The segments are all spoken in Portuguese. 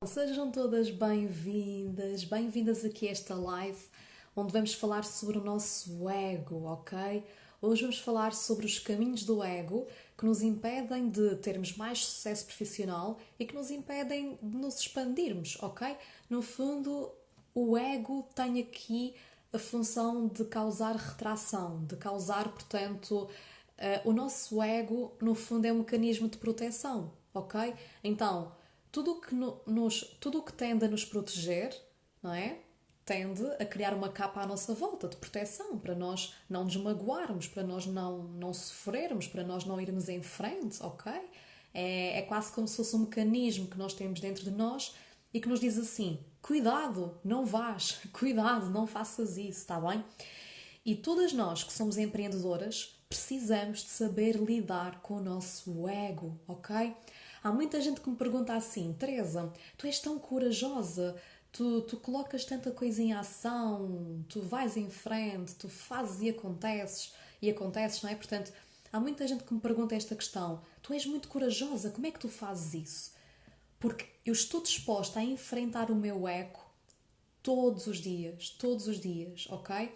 Sejam todas bem-vindas, bem-vindas aqui a esta live onde vamos falar sobre o nosso ego, ok? Hoje vamos falar sobre os caminhos do ego que nos impedem de termos mais sucesso profissional e que nos impedem de nos expandirmos, ok? No fundo, o ego tem aqui a função de causar retração, de causar, portanto, o nosso ego, no fundo, é um mecanismo de proteção, ok? Então, tudo o que tende a nos proteger, não é? Tende a criar uma capa à nossa volta de proteção, para nós não nos magoarmos, para nós não sofrermos, para nós não irmos em frente, ok? É quase como se fosse um mecanismo que nós temos dentro de nós e que nos diz assim: cuidado, não vás, cuidado, não faças isso, está bem? E todas nós que somos empreendedoras precisamos de saber lidar com o nosso ego, ok? Há muita gente que me pergunta assim: Teresa, tu és tão corajosa, tu colocas tanta coisa em ação, tu vais em frente, tu fazes e acontece, não é? Portanto, há muita gente que me pergunta esta questão: tu és muito corajosa, como é que tu fazes isso? Porque eu estou disposta a enfrentar o meu ego todos os dias, ok?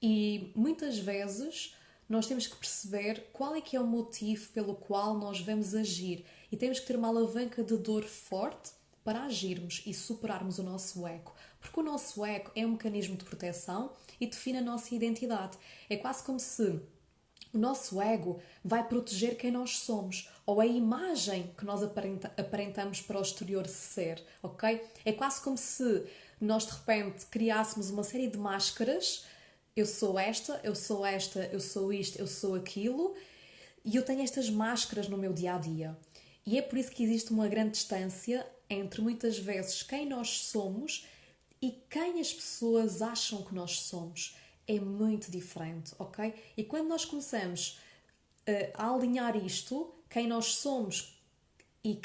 E muitas vezes nós temos que perceber qual é que é o motivo pelo qual nós vamos agir e temos que ter uma alavanca de dor forte para agirmos e superarmos o nosso ego. Porque o nosso ego é um mecanismo de proteção e define a nossa identidade. É quase como se o nosso ego vai proteger quem nós somos ou a imagem que nós aparentamos para o exterior ser, ok? É quase como se nós de repente criássemos uma série de máscaras. Eu sou esta, eu sou esta, eu sou isto, eu sou aquilo, e eu tenho estas máscaras no meu dia-a-dia. E é por isso que existe uma grande distância entre muitas vezes quem nós somos e quem as pessoas acham que nós somos. É muito diferente, ok? E quando nós começamos a alinhar isto, quem nós somos e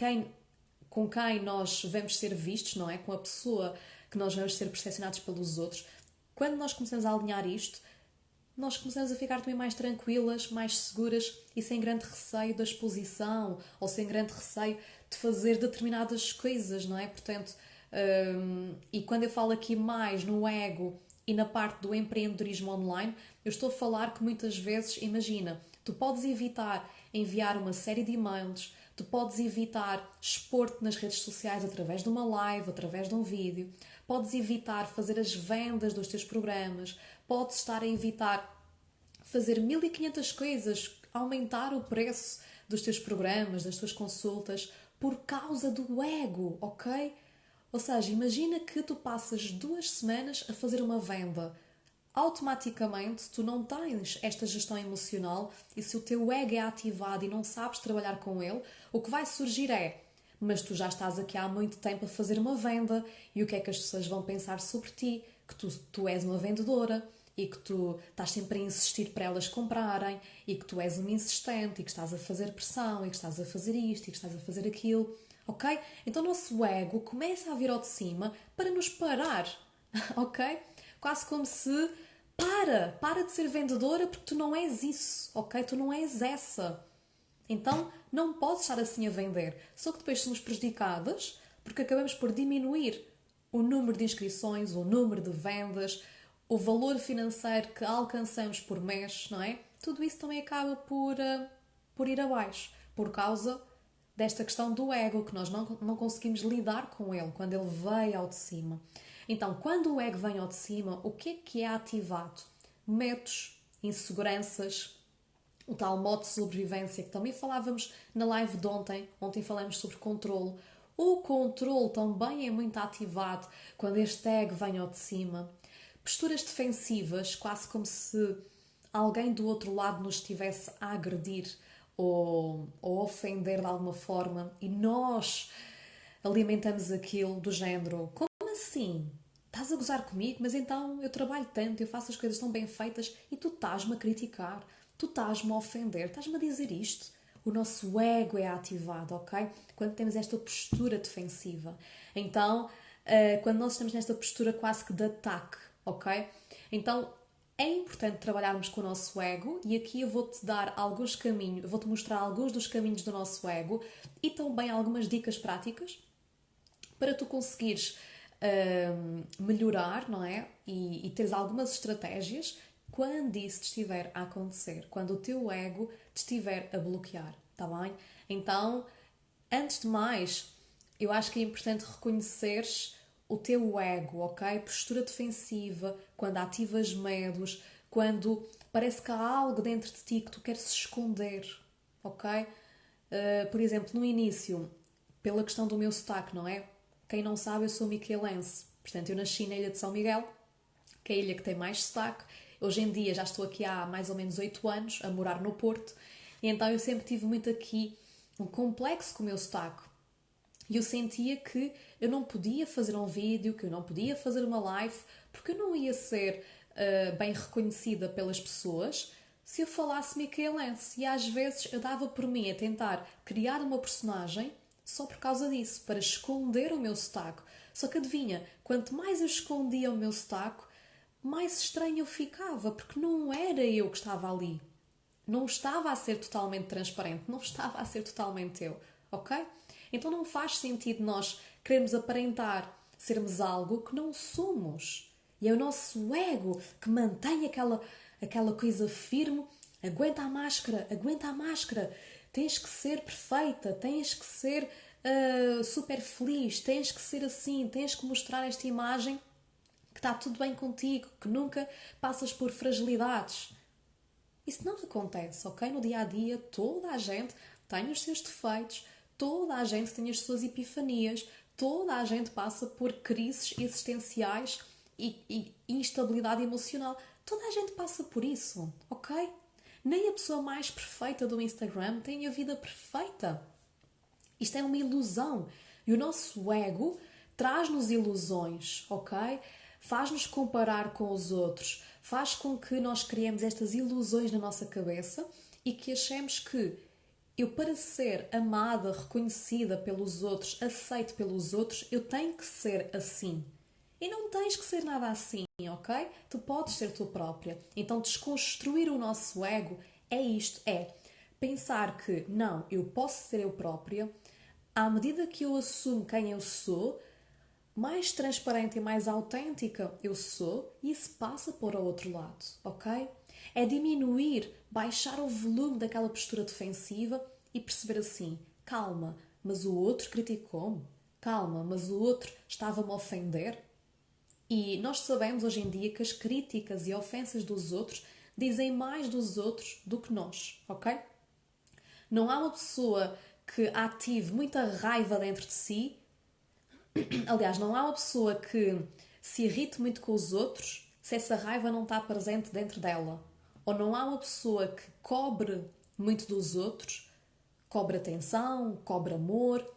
com quem nós vamos ser vistos, não é? Com a pessoa que nós vamos ser percepcionados pelos outros, quando nós começamos a alinhar isto, nós começamos a ficar também mais tranquilas, mais seguras e sem grande receio da exposição ou sem grande receio de fazer determinadas coisas, não é? Portanto, e quando eu falo aqui mais no ego e na parte do empreendedorismo online, eu estou a falar que muitas vezes, imagina, tu podes evitar enviar uma série de e-mails, tu podes evitar expor-te nas redes sociais através de uma live, através de um vídeo, podes evitar fazer as vendas dos teus programas, podes estar a evitar fazer 1500 coisas, aumentar o preço dos teus programas, das tuas consultas, por causa do ego, ok? Ou seja, imagina que tu passas 2 semanas a fazer uma venda. Automaticamente tu não tens esta gestão emocional e se o teu ego é ativado e não sabes trabalhar com ele, o que vai surgir é: mas tu já estás aqui há muito tempo a fazer uma venda e o que é que as pessoas vão pensar sobre ti? Que tu és uma vendedora e que tu estás sempre a insistir para elas comprarem e que tu és uma insistente e que estás a fazer pressão e que estás a fazer isto e que estás a fazer aquilo, ok? Então o nosso ego começa a vir ao de cima para nos parar, ok? Quase como se para de ser vendedora porque tu não és isso, ok? Tu não és essa. Então não podes estar assim a vender. Só que depois somos prejudicadas porque acabamos por diminuir o número de inscrições, o número de vendas, o valor financeiro que alcançamos por mês, não é? Tudo isso também acaba por ir abaixo por causa desta questão do ego, que nós não conseguimos lidar com ele quando ele veio ao de cima. Então, quando o ego vem ao de cima, o que é ativado? Medos, inseguranças, o tal modo de sobrevivência que também falávamos na live de ontem. Ontem falamos sobre controle. O controle também é muito ativado quando este ego vem ao de cima. Posturas defensivas, quase como se alguém do outro lado nos estivesse a agredir ou a ofender de alguma forma e nós alimentamos aquilo do género: como assim? Estás a gozar comigo? Mas então eu trabalho tanto, eu faço as coisas tão bem feitas e tu estás-me a criticar, tu estás-me a ofender, estás-me a dizer isto? O nosso ego é ativado, ok? Quando temos esta postura defensiva. Então, quando nós estamos nesta postura quase que de ataque, ok? Então, é importante trabalharmos com o nosso ego e aqui eu vou-te dar alguns caminhos, vou-te mostrar alguns dos caminhos do nosso ego e também algumas dicas práticas para tu conseguires melhorar, não é? E teres algumas estratégias quando isso te estiver a acontecer, quando o teu ego te estiver a bloquear, tá bem? Então, antes de mais, eu acho que é importante reconheceres o teu ego, ok? Postura defensiva, quando ativas medos, quando parece que há algo dentro de ti que tu queres esconder, ok? Por exemplo, no início, pela questão do meu sotaque, não é? Quem não sabe, eu sou miquelense. Portanto, eu nasci na ilha de São Miguel, que é a ilha que tem mais sotaque. Hoje em dia já estou aqui há mais ou menos 8 anos a morar no Porto. E então eu sempre tive muito aqui um complexo com o meu sotaque. E eu sentia que eu não podia fazer um vídeo, que eu não podia fazer uma live, porque eu não ia ser bem reconhecida pelas pessoas se eu falasse micaelense. E às vezes eu dava por mim a tentar criar uma personagem só por causa disso, para esconder o meu sotaque. Só que adivinha, quanto mais eu escondia o meu sotaque, mais estranho eu ficava, porque não era eu que estava ali. Não estava a ser totalmente transparente, não estava a ser totalmente eu, ok? Então não faz sentido nós querermos aparentar sermos algo que não somos. E é o nosso ego que mantém aquela coisa firme. Aguenta a máscara, aguenta a máscara. Tens que ser perfeita, tens que ser super feliz, tens que ser assim, tens que mostrar esta imagem que está tudo bem contigo, que nunca passas por fragilidades. Isso não acontece, ok? No dia a dia, toda a gente tem os seus defeitos, toda a gente tem as suas epifanias, toda a gente passa por crises existenciais e instabilidade emocional. Toda a gente passa por isso, ok? Nem a pessoa mais perfeita do Instagram tem a vida perfeita. Isto é uma ilusão. E o nosso ego traz-nos ilusões, ok? Faz-nos comparar com os outros, faz com que nós criemos estas ilusões na nossa cabeça e que achemos que eu, para ser amada, reconhecida pelos outros, aceite pelos outros, eu tenho que ser assim. E não tens que ser nada assim, ok? Tu podes ser tu própria. Então, desconstruir o nosso ego é isto, é pensar que, não, eu posso ser eu própria, à medida que eu assumo quem eu sou, mais transparente e mais autêntica eu sou, e isso passa para o outro lado, ok? É diminuir, baixar o volume daquela postura defensiva e perceber assim, calma, mas o outro criticou-me, calma, mas o outro estava-me a ofender. E nós sabemos hoje em dia que as críticas e ofensas dos outros dizem mais dos outros do que nós, ok? Não há uma pessoa que ative muita raiva dentro de si. Aliás, não há uma pessoa que se irrite muito com os outros se essa raiva não está presente dentro dela. Ou não há uma pessoa que cobre muito dos outros, cobre atenção, cobre amor,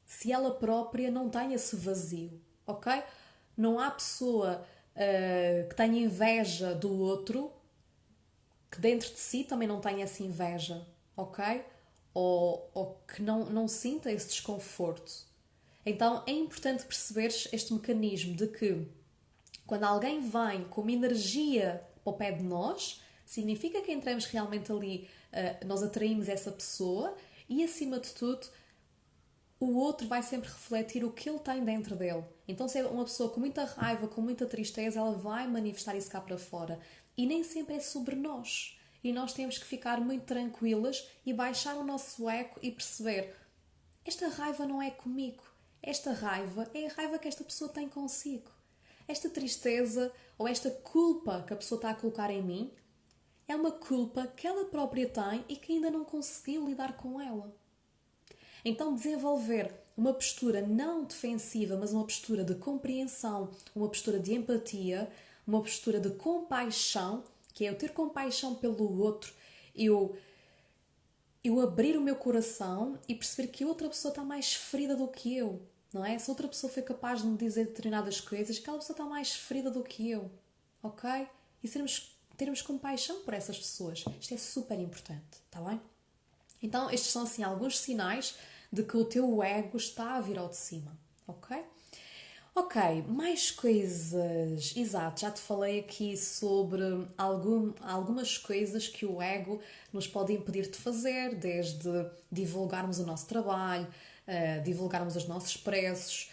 se ela própria não tem esse vazio, ok? Não há pessoa que tenha inveja do outro que dentro de si também não tenha essa inveja, ok? Ou que não sinta esse desconforto. Então é importante perceberes este mecanismo de que quando alguém vem com uma energia para o pé de nós, significa que entramos realmente ali, nós atraímos essa pessoa e, acima de tudo, o outro vai sempre refletir o que ele tem dentro dele. Então, se é uma pessoa com muita raiva, com muita tristeza, ela vai manifestar isso cá para fora. E nem sempre é sobre nós. E nós temos que ficar muito tranquilas e baixar o nosso ego e perceber: esta raiva não é comigo. Esta raiva é a raiva que esta pessoa tem consigo. Esta tristeza ou esta culpa que a pessoa está a colocar em mim é uma culpa que ela própria tem e que ainda não conseguiu lidar com ela. Então, desenvolver uma postura não defensiva, mas uma postura de compreensão, uma postura de empatia, uma postura de compaixão, que é eu ter compaixão pelo outro, eu abrir o meu coração e perceber que outra pessoa está mais ferida do que eu, não é? Se outra pessoa foi capaz de me dizer determinadas coisas, aquela pessoa está mais ferida do que eu, ok? E termos compaixão por essas pessoas. Isto é super importante, está bem? Então, estes são assim alguns sinais de que o teu ego está a vir ao de cima, ok? Ok, mais coisas. Exato, já te falei aqui sobre algumas coisas que o ego nos pode impedir de fazer, desde divulgarmos o nosso trabalho, divulgarmos os nossos preços,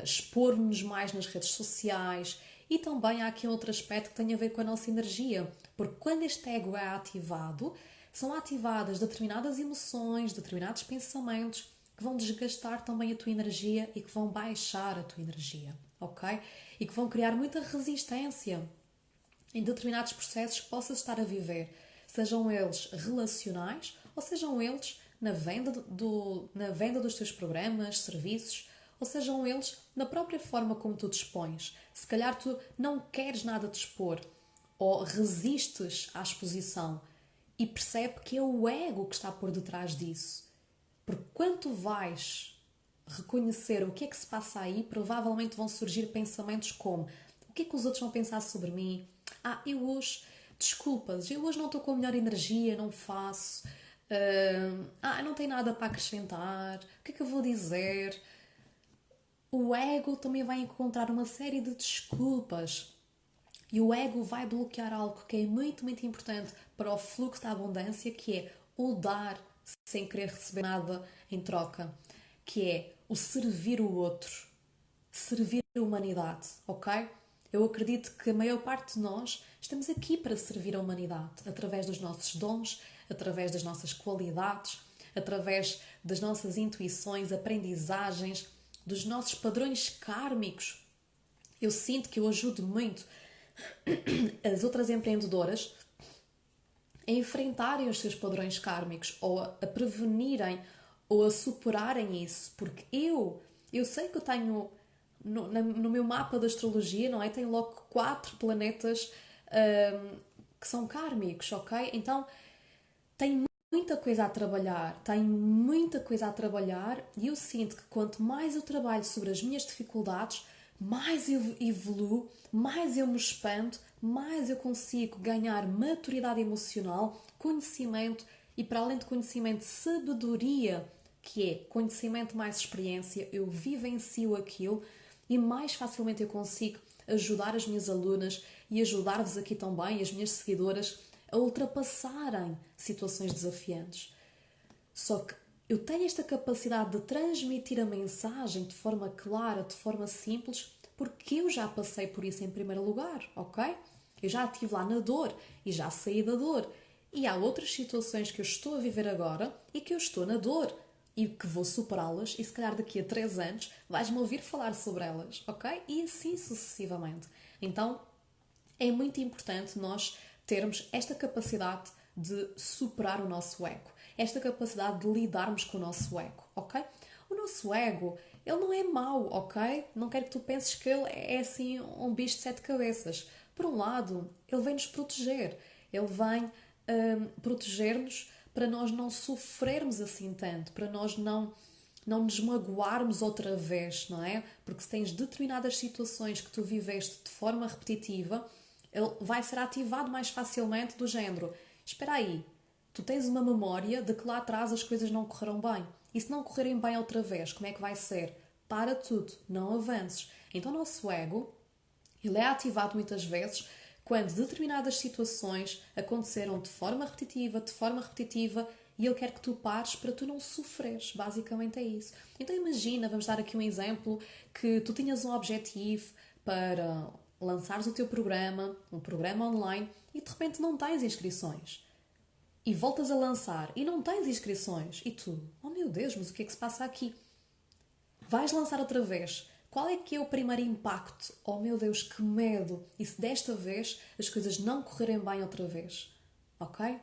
expor-nos mais nas redes sociais. E também há aqui outro aspecto que tem a ver com a nossa energia, porque quando este ego é ativado, são ativadas determinadas emoções, determinados pensamentos que vão desgastar também a tua energia e que vão baixar a tua energia, ok? E que vão criar muita resistência em determinados processos que possas estar a viver, sejam eles relacionais ou sejam eles na venda dos teus programas, serviços, ou sejam eles na própria forma como tu te expões. Se calhar tu não queres nada te expor ou resistes à exposição e percebe que é o ego que está por detrás disso. Porque quando tu vais reconhecer o que é que se passa aí, provavelmente vão surgir pensamentos como: o que é que os outros vão pensar sobre mim? Eu hoje, desculpas, eu hoje não estou com a melhor energia, não faço. Não tenho nada para acrescentar. O que é que eu vou dizer? O ego também vai encontrar uma série de desculpas. E o ego vai bloquear algo que é muito, muito importante para o fluxo da abundância, que é o dar sem querer receber nada em troca, que é o servir o outro, servir a humanidade, ok? Eu acredito que a maior parte de nós estamos aqui para servir a humanidade, através dos nossos dons, através das nossas qualidades, através das nossas intuições, aprendizagens, dos nossos padrões kármicos. Eu sinto que eu ajudo muito as outras empreendedoras a enfrentarem os seus padrões kármicos ou a prevenirem ou a superarem isso, porque eu sei que eu tenho no meu mapa da astrologia, não é? Tenho logo 4 planetas que são kármicos, ok? Então tenho muita coisa a trabalhar, e eu sinto que quanto mais eu trabalho sobre as minhas dificuldades, mais eu evoluo, mais eu me expando, mais eu consigo ganhar maturidade emocional, conhecimento e, para além de conhecimento, sabedoria, que é conhecimento mais experiência. Eu vivencio aquilo e mais facilmente eu consigo ajudar as minhas alunas e ajudar-vos aqui também, as minhas seguidoras, a ultrapassarem situações desafiantes. Só que eu tenho esta capacidade de transmitir a mensagem de forma clara, de forma simples, porque eu já passei por isso em primeiro lugar, ok? Eu já estive lá na dor e já saí da dor. E há outras situações que eu estou a viver agora e que eu estou na dor e que vou superá-las, e se calhar daqui a 3 anos vais-me ouvir falar sobre elas, ok? E assim sucessivamente. Então é muito importante nós termos esta capacidade de superar o nosso ego, esta capacidade de lidarmos com o nosso ego, ok? O nosso ego, ele não é mau, ok? Não quero que tu penses que ele é assim um bicho de 7 cabeças. Por um lado, ele vem nos proteger, ele vem proteger-nos para nós não sofrermos assim tanto, para nós não nos magoarmos outra vez, não é? Porque se tens determinadas situações que tu viveste de forma repetitiva, ele vai ser ativado mais facilmente, do género: espera aí, tu tens uma memória de que lá atrás as coisas não correram bem. E se não correrem bem outra vez, como é que vai ser? Para tudo, não avances. Então o nosso ego, ele é ativado muitas vezes quando determinadas situações aconteceram de forma repetitiva, e ele quer que tu pares para tu não sofreres. Basicamente é isso. Então imagina, vamos dar aqui um exemplo, que tu tinhas um objetivo para lançares o teu programa, um programa online, e de repente não tens inscrições. E voltas a lançar e não tens inscrições. E tu: oh meu Deus, mas o que é que se passa aqui? Vais lançar outra vez. Qual é que é o primeiro impacto? Oh meu Deus, que medo! E se desta vez as coisas não correrem bem outra vez? Ok?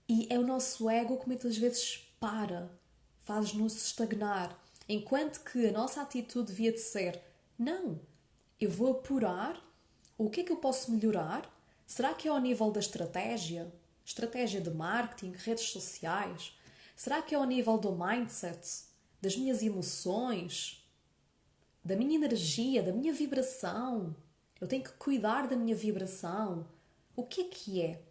E é o nosso ego que muitas vezes faz-nos estagnar. Enquanto que a nossa atitude devia de ser: não, eu vou apurar o que é que eu posso melhorar. Será que é ao nível da estratégia? Estratégia de marketing, redes sociais? Será que é ao nível do mindset? Das minhas emoções? Da minha energia? Da minha vibração? Eu tenho que cuidar da minha vibração. O que é que é?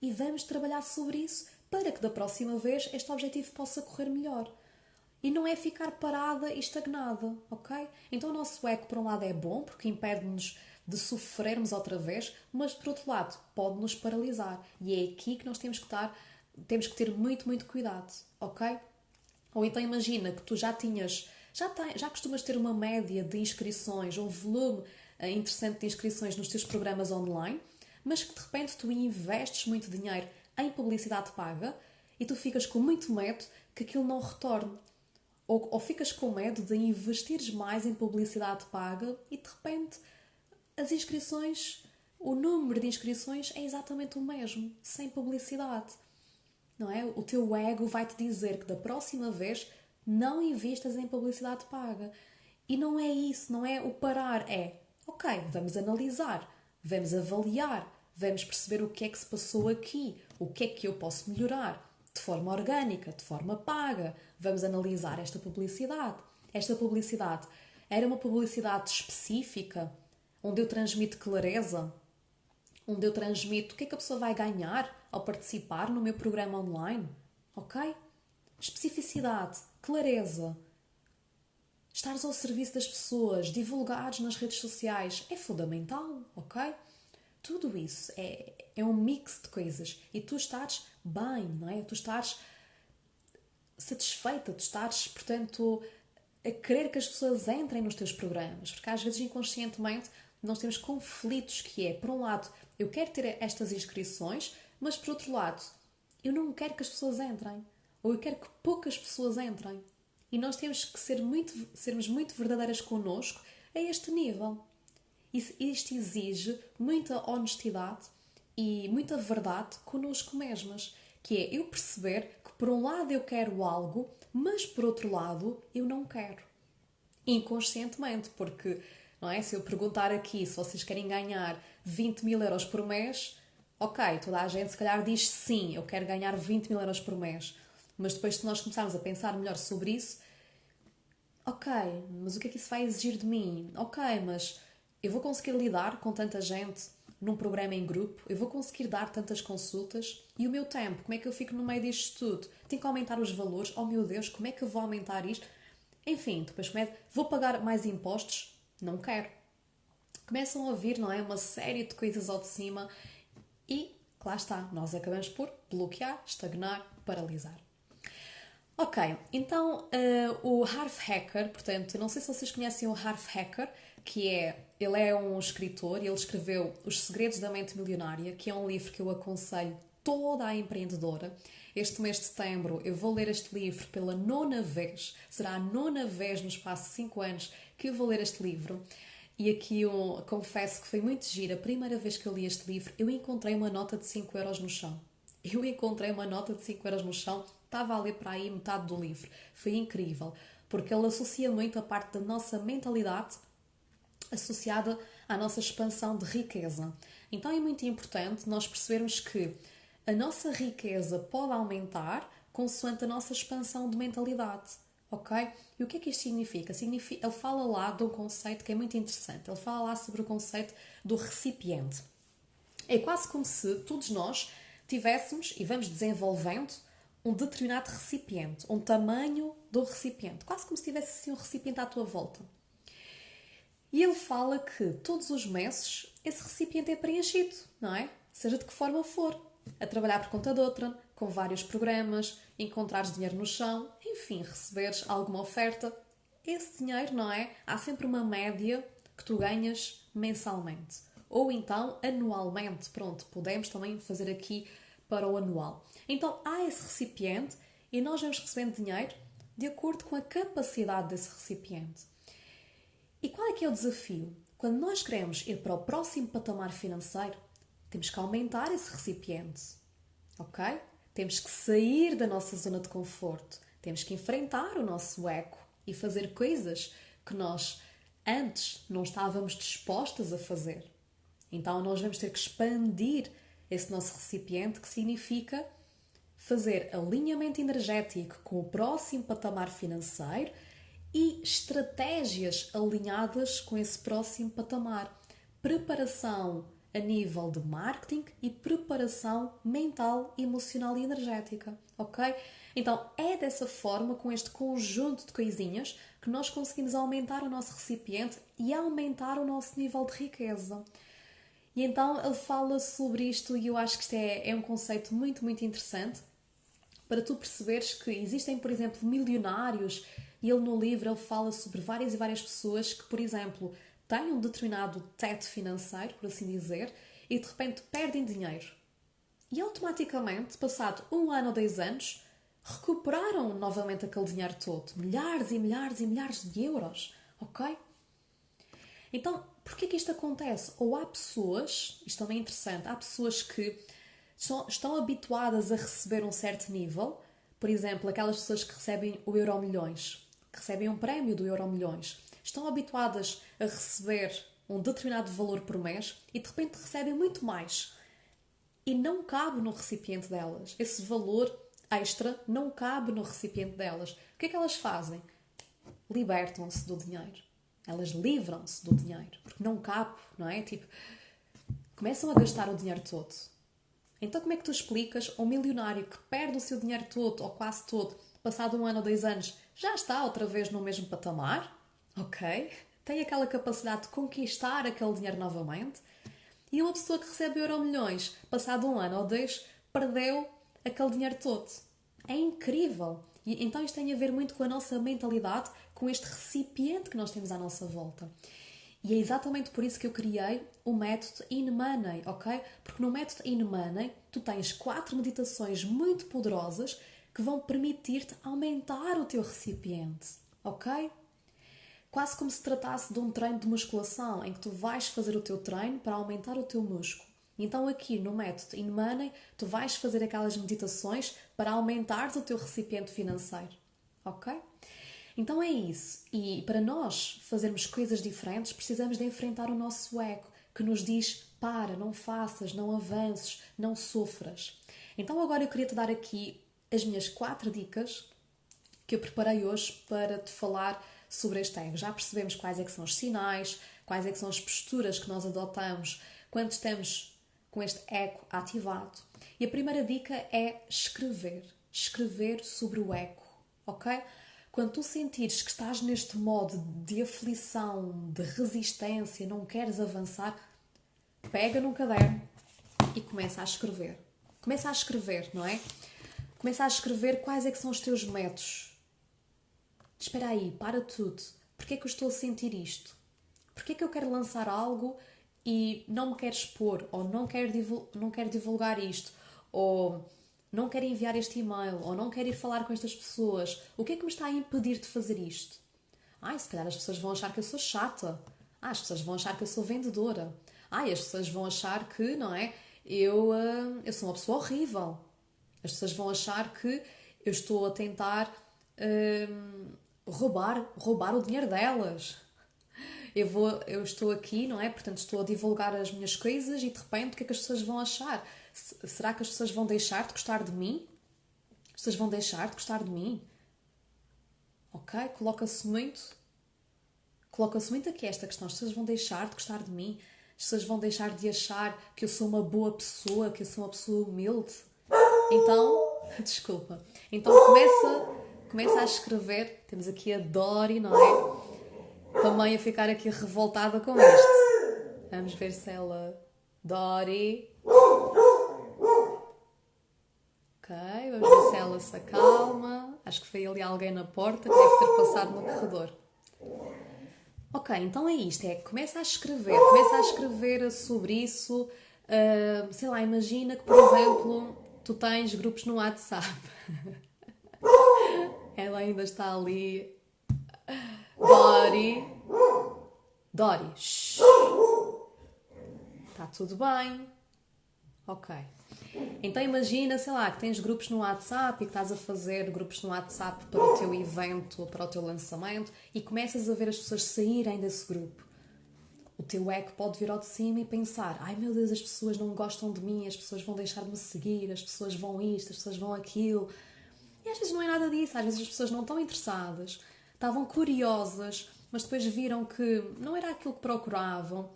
E vamos trabalhar sobre isso para que da próxima vez este objetivo possa correr melhor. E não é ficar parada e estagnada, ok? Então o nosso ego, por um lado, é bom porque impede-nos de sofrermos outra vez, mas por outro lado pode-nos paralisar. E é aqui que nós temos que ter muito, muito cuidado, ok? Ou então imagina que tu já tinhas já costumas ter uma média de inscrições, um volume interessante de inscrições nos teus programas online, mas que de repente tu investes muito dinheiro em publicidade paga e tu ficas com muito medo que aquilo não retorne. Ou ficas com medo de investires mais em publicidade paga e de repente as inscrições, o número de inscrições é exatamente o mesmo, sem publicidade. Não é? O teu ego vai-te dizer que da próxima vez não investas em publicidade paga. E não é isso, não é o parar, é ok, vamos analisar, vamos avaliar, vamos perceber o que é que se passou aqui, o que é que eu posso melhorar, de forma orgânica, de forma paga. Vamos analisar esta publicidade. Esta publicidade era uma publicidade específica, onde eu transmito clareza, onde eu transmito o que é que a pessoa vai ganhar ao participar no meu programa online, ok? Especificidade, clareza, estares ao serviço das pessoas, divulgares nas redes sociais, é fundamental, ok? Tudo isso é um mix de coisas e tu estás bem, não é? Tu estás satisfeita, tu estás, portanto, a querer que as pessoas entrem nos teus programas, porque às vezes inconscientemente nós temos conflitos que é, por um lado, eu quero ter estas inscrições, mas por outro lado, eu não quero que as pessoas entrem, ou eu quero que poucas pessoas entrem. E nós temos que sermos muito verdadeiras connosco a este nível. Isto exige muita honestidade e muita verdade connosco mesmas, que é eu perceber que por um lado eu quero algo, mas por outro lado eu não quero. Inconscientemente, porque não é? Se eu perguntar aqui se vocês querem ganhar 20 mil euros por mês, ok, toda a gente se calhar diz sim, eu quero ganhar 20 mil euros por mês. Mas depois se nós começarmos a pensar melhor sobre isso, ok, mas o que é que isso vai exigir de mim? Ok, mas eu vou conseguir lidar com tanta gente num programa em grupo, eu vou conseguir dar tantas consultas e o meu tempo, como é que eu fico no meio disto tudo? Tenho que aumentar os valores, oh meu Deus, como é que eu vou aumentar isto? Enfim, depois vou pagar mais impostos? Não quero. Começam a vir, não é? Uma série de coisas ao de cima e lá está, nós acabamos por bloquear, estagnar, paralisar. Ok, então o Harv Eker, portanto, não sei se vocês conhecem o Harv Eker, ele é um escritor e ele escreveu Os Segredos da Mente Milionária, que é um livro que eu aconselho toda a empreendedora. Este mês de setembro eu vou ler este livro pela 9ª vez. Será a 9ª vez no espaço de 5 anos que eu vou ler este livro. E aqui eu confesso que foi muito giro. A primeira vez que eu li este livro, eu encontrei uma nota de 5 euros no chão. Eu encontrei uma nota de 5 euros no chão, estava a ler para aí metade do livro. Foi incrível, porque ele associa muito a parte da nossa mentalidade associada à nossa expansão de riqueza. Então é muito importante nós percebermos que a nossa riqueza pode aumentar consoante a nossa expansão de mentalidade, ok? E o que é que isto significa? Ele fala lá de um conceito que é muito interessante. Ele fala lá sobre o conceito do recipiente. É quase como se todos nós tivéssemos e vamos desenvolvendo um determinado recipiente, um tamanho do recipiente. Quase como se tivesse assim um recipiente à tua volta. E ele fala que todos os meses esse recipiente é preenchido, não é? Seja de que forma for. A trabalhar por conta de outra, com vários programas, encontrares dinheiro no chão, enfim, receberes alguma oferta. Esse dinheiro, não é? Há sempre uma média que tu ganhas mensalmente. Ou então anualmente. Pronto, podemos também fazer aqui para o anual. Então há esse recipiente e nós vamos recebendo dinheiro de acordo com a capacidade desse recipiente. E qual é que é o desafio? Quando nós queremos ir para o próximo patamar financeiro, temos que aumentar esse recipiente, ok? Temos que sair da nossa zona de conforto, temos que enfrentar o nosso ego e fazer coisas que nós antes não estávamos dispostas a fazer. Então nós vamos ter que expandir esse nosso recipiente, que significa fazer alinhamento energético com o próximo patamar financeiro e estratégias alinhadas com esse próximo patamar. Preparação a nível de marketing e preparação mental, emocional e energética, ok? Então é dessa forma, com este conjunto de coisinhas, que nós conseguimos aumentar o nosso recipiente e aumentar o nosso nível de riqueza. E então ele fala sobre isto e eu acho que isto é um conceito muito, muito interessante para tu perceberes que existem, por exemplo, milionários E ele no livro ele fala sobre várias e várias pessoas que, por exemplo, têm um determinado teto financeiro, por assim dizer, e de repente perdem dinheiro. E automaticamente, passado 1 ano ou 2 anos, recuperaram novamente aquele dinheiro todo. Milhares e milhares e milhares de euros. Ok? Então, porquê que isto acontece? Ou há pessoas, isto também é interessante, há pessoas que estão habituadas a receber um certo nível, por exemplo, aquelas pessoas que recebem o Euromilhões, que recebem um prémio do Euromilhões, estão habituadas a receber um determinado valor por mês e de repente recebem muito mais. E não cabe no recipiente delas. Esse valor extra não cabe no recipiente delas. O que é que elas fazem? Libertam-se do dinheiro. Elas livram-se do dinheiro. Porque não cabe, não é? Tipo, começam a gastar o dinheiro todo. Então como é que tu explicas a um milionário que perde o seu dinheiro todo, ou quase todo, passado 1 ano ou 2 anos, já está outra vez no mesmo patamar? Ok? Tem aquela capacidade de conquistar aquele dinheiro novamente? E uma pessoa que recebe Euromilhões, passado 1 ano ou 2, perdeu aquele dinheiro todo. É incrível! E então isto tem a ver muito com a nossa mentalidade, com este recipiente que nós temos à nossa volta. E é exatamente por isso que eu criei o método In Money, ok? Porque no método In Money tu tens 4 meditações muito poderosas que vão permitir-te aumentar o teu recipiente, ok? Quase como se tratasse de um treino de musculação, em que tu vais fazer o teu treino para aumentar o teu músculo. Então aqui no método In Money, tu vais fazer aquelas meditações para aumentares o teu recipiente financeiro. Ok? Então é isso. E para nós fazermos coisas diferentes, precisamos de enfrentar o nosso ego, que nos diz: para, não faças, não avances, não sofras. Então agora eu queria te dar aqui as minhas 4 dicas que eu preparei hoje para te falar sobre este ego. Já percebemos quais é que são os sinais, quais é que são as posturas que nós adotamos quando estamos com este ego ativado. E a primeira dica é escrever. Escrever sobre o ego, ok? Quando tu sentires que estás neste modo de aflição, de resistência, não queres avançar, pega num caderno e começa a escrever. Começa a escrever, não é? Começa a escrever quais é que são os teus métodos. Espera aí, para tudo. Porquê é que eu estou a sentir isto? Porquê é que eu quero lançar algo e não me quero expor? Ou não quero divulgar isto? Ou não quero enviar este e-mail? Ou não quero ir falar com estas pessoas? O que é que me está a impedir de fazer isto? Se calhar as pessoas vão achar que eu sou chata. As pessoas vão achar que eu sou vendedora. As pessoas vão achar que, não é? Eu sou uma pessoa horrível. As pessoas vão achar que eu estou a tentar roubar o dinheiro delas. Eu estou aqui, não é? Portanto, estou a divulgar as minhas coisas e de repente o que é que as pessoas vão achar? Será que as pessoas vão deixar de gostar de mim? As pessoas vão deixar de gostar de mim? Ok? Coloca-se muito aqui esta questão. As pessoas vão deixar de gostar de mim? As pessoas vão deixar de achar que eu sou uma boa pessoa, que eu sou uma pessoa humilde? Então, desculpa. Então começa a escrever. Temos aqui a Dori, não é? Também a ficar aqui revoltada com isto. Vamos ver se ela... Dori. Ok, vamos ver se ela se acalma. Acho que foi ali alguém na porta que deve ter passado no corredor. Ok, então é isto. Começa a escrever sobre isso. Sei lá, imagina que, por exemplo, tu tens grupos no WhatsApp. Ela ainda está ali. Dori, shh. Está tudo bem. Ok. Então imagina, sei lá, que tens grupos no WhatsApp e que estás a fazer grupos no WhatsApp para o teu evento, para o teu lançamento e começas a ver as pessoas saírem desse grupo. O teu ego pode vir ao de cima e pensar: ai meu Deus, as pessoas não gostam de mim, as pessoas vão deixar de me seguir, as pessoas vão isto, as pessoas vão aquilo. E às vezes não é nada disso, às vezes as pessoas não estão interessadas, estavam curiosas, mas depois viram que não era aquilo que procuravam.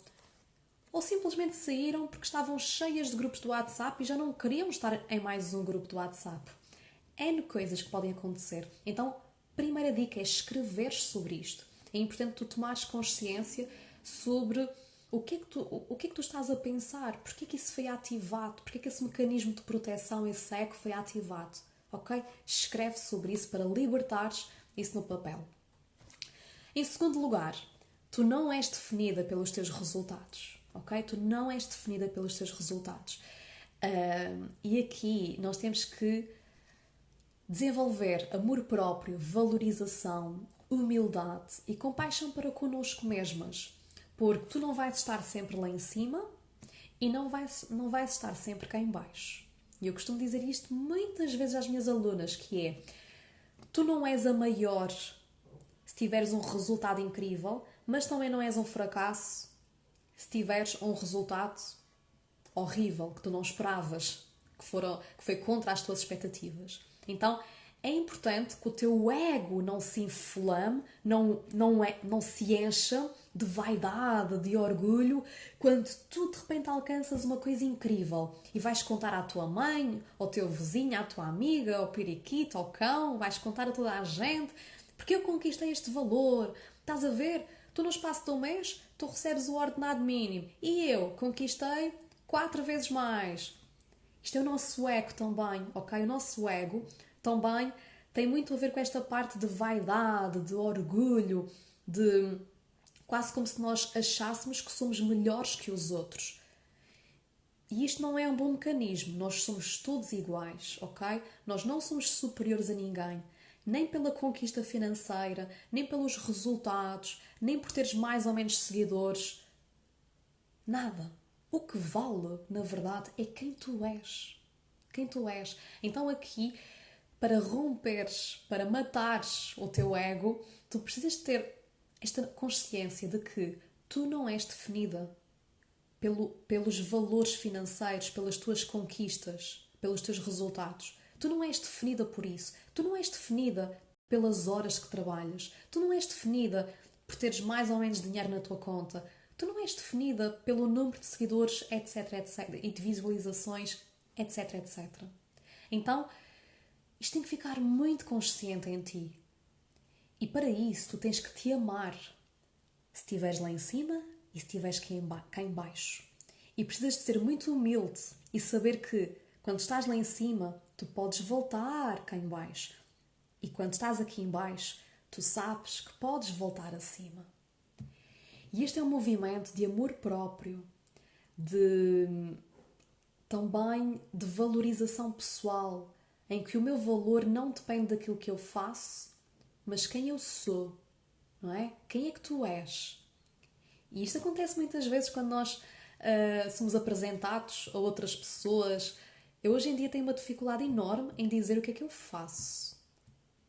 Ou simplesmente saíram porque estavam cheias de grupos do WhatsApp e já não queriam estar em mais um grupo do WhatsApp. N coisas que podem acontecer. Então, primeira dica é escrever sobre isto. É importante tu tomares consciência sobre o que é que tu estás a pensar, porque é que isso foi ativado, porque é que esse mecanismo de proteção, esse ego foi ativado. Ok? Escreve sobre isso para libertares isso no papel. Em segundo lugar, tu não és definida pelos teus resultados, ok? Tu não és definida pelos teus resultados. E aqui nós temos que desenvolver amor próprio, valorização, humildade e compaixão para connosco mesmas. Porque tu não vais estar sempre lá em cima e não vais estar sempre cá em baixo. E eu costumo dizer isto muitas vezes às minhas alunas, que é: tu não és a maior se tiveres um resultado incrível, mas também não és um fracasso se tiveres um resultado horrível, que tu não esperavas, que foi contra as tuas expectativas. Então, é importante que o teu ego não se inflame, não se encha de vaidade, de orgulho, quando tu de repente alcanças uma coisa incrível e vais contar à tua mãe, ao teu vizinho, à tua amiga, ao periquito, ao cão, vais contar a toda a gente, porque eu conquistei este valor. Estás a ver? Tu no espaço de um mês, tu recebes o ordenado mínimo e eu conquistei 4 vezes mais. Isto é o nosso ego também, ok? O nosso ego também tem muito a ver com esta parte de vaidade, de orgulho, de quase como se nós achássemos que somos melhores que os outros. E isto não é um bom mecanismo. Nós somos todos iguais, ok? Nós não somos superiores a ninguém. Nem pela conquista financeira, nem pelos resultados, nem por teres mais ou menos seguidores. Nada. O que vale, na verdade, é quem tu és. Quem tu és. Então aqui, para romperes, para matares o teu ego, tu precisas ter esta consciência de que tu não és definida pelos valores financeiros, pelas tuas conquistas, pelos teus resultados. Tu não és definida por isso. Tu não és definida pelas horas que trabalhas. Tu não és definida por teres mais ou menos dinheiro na tua conta. Tu não és definida pelo número de seguidores, etc, etc, e de visualizações, etc, etc. Então, isto tem que ficar muito consciente em ti. E para isso, tu tens que te amar. Se estiveres lá em cima e se estiveres cá em baixo. E precisas de ser muito humilde e saber que, quando estás lá em cima, tu podes voltar cá em baixo. E quando estás aqui em baixo, tu sabes que podes voltar acima. E este é um movimento de amor próprio, também de valorização pessoal, em que o meu valor não depende daquilo que eu faço, mas quem eu sou, não é? Quem é que tu és? E isto acontece muitas vezes quando nós somos apresentados a outras pessoas. Eu hoje em dia tenho uma dificuldade enorme em dizer o que é que eu faço,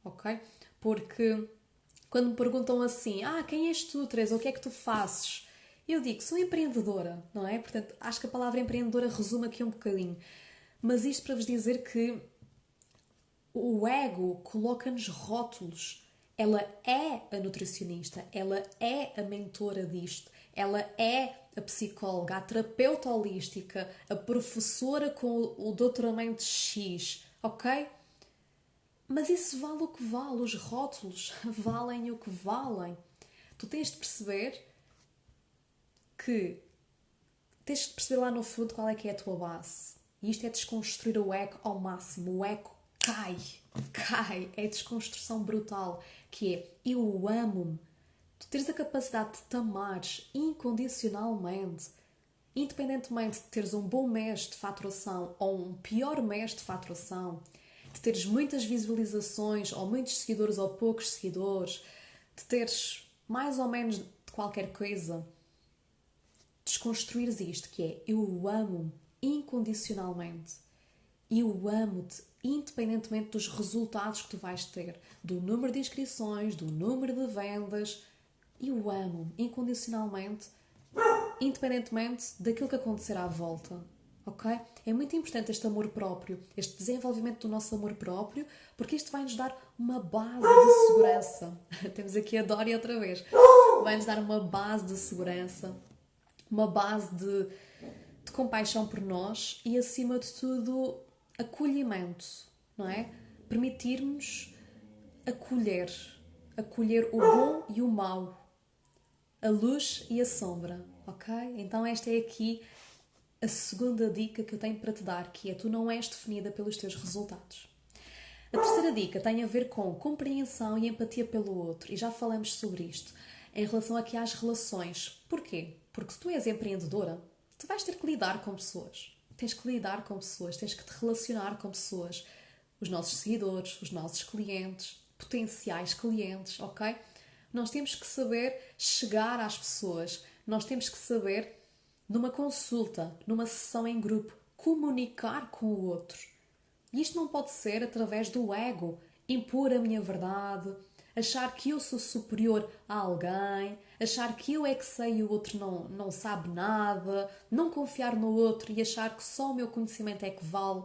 ok? Porque quando me perguntam assim, quem és tu, Teresa, o que é que tu fazes? Eu digo, sou empreendedora, não é? Portanto, acho que a palavra empreendedora resume aqui um bocadinho. Mas isto para vos dizer que o ego coloca-nos rótulos. Ela é a nutricionista, ela é a mentora disto, ela é a psicóloga, a terapeuta holística, a professora com o doutoramento X, ok? Mas isso vale o que vale, os rótulos valem o que valem. Tu tens de perceber lá no fundo qual é que é a tua base. E isto é desconstruir o ego ao máximo. O ego cai. É desconstrução brutal, que é eu amo-me. Tu tens a capacidade de te amares incondicionalmente, independentemente de teres um bom mês de faturação ou um pior mês de faturação, de teres muitas visualizações ou muitos seguidores ou poucos seguidores, de teres mais ou menos de qualquer coisa, desconstruires isto, que é eu amo-me incondicionalmente. Eu amo-te independentemente dos resultados que tu vais ter, do número de inscrições, do número de vendas. Eu amo-me incondicionalmente, independentemente daquilo que acontecer à volta. Ok? É muito importante este amor próprio, este desenvolvimento do nosso amor próprio, porque isto vai-nos dar uma base de segurança. Temos aqui a Dória outra vez. Vai-nos dar uma base de segurança, uma base de compaixão por nós e, acima de tudo, acolhimento, não é? Permitirmos acolher o bom e o mau, a luz e a sombra, ok? Então esta é aqui a segunda dica que eu tenho para te dar, que é: tu não és definida pelos teus resultados. A terceira dica tem a ver com compreensão e empatia pelo outro. E já falamos sobre isto. Em relação aqui às relações. Porquê? Porque se tu és empreendedora, tu vais ter que lidar com pessoas. Tens que lidar com pessoas, tens que te relacionar com pessoas. Os nossos seguidores, os nossos clientes, potenciais clientes, ok? Nós temos que saber chegar às pessoas. Nós temos que saber, numa consulta, numa sessão em grupo, comunicar com o outro. E isto não pode ser através do ego, impor a minha verdade, achar que eu sou superior a alguém, achar que eu é que sei e o outro não sabe nada, não confiar no outro e achar que só o meu conhecimento é que vale,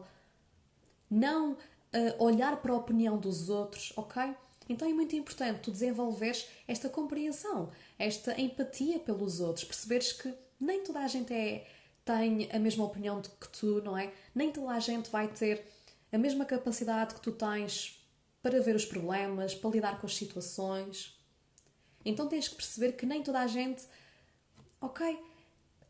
não olhar para a opinião dos outros, ok? Então é muito importante tu desenvolveres esta compreensão, esta empatia pelos outros, perceberes que nem toda a gente tem a mesma opinião que tu, não é? Nem toda a gente vai ter a mesma capacidade que tu tens para ver os problemas, para lidar com as situações. Então tens que perceber que nem toda a gente... Ok?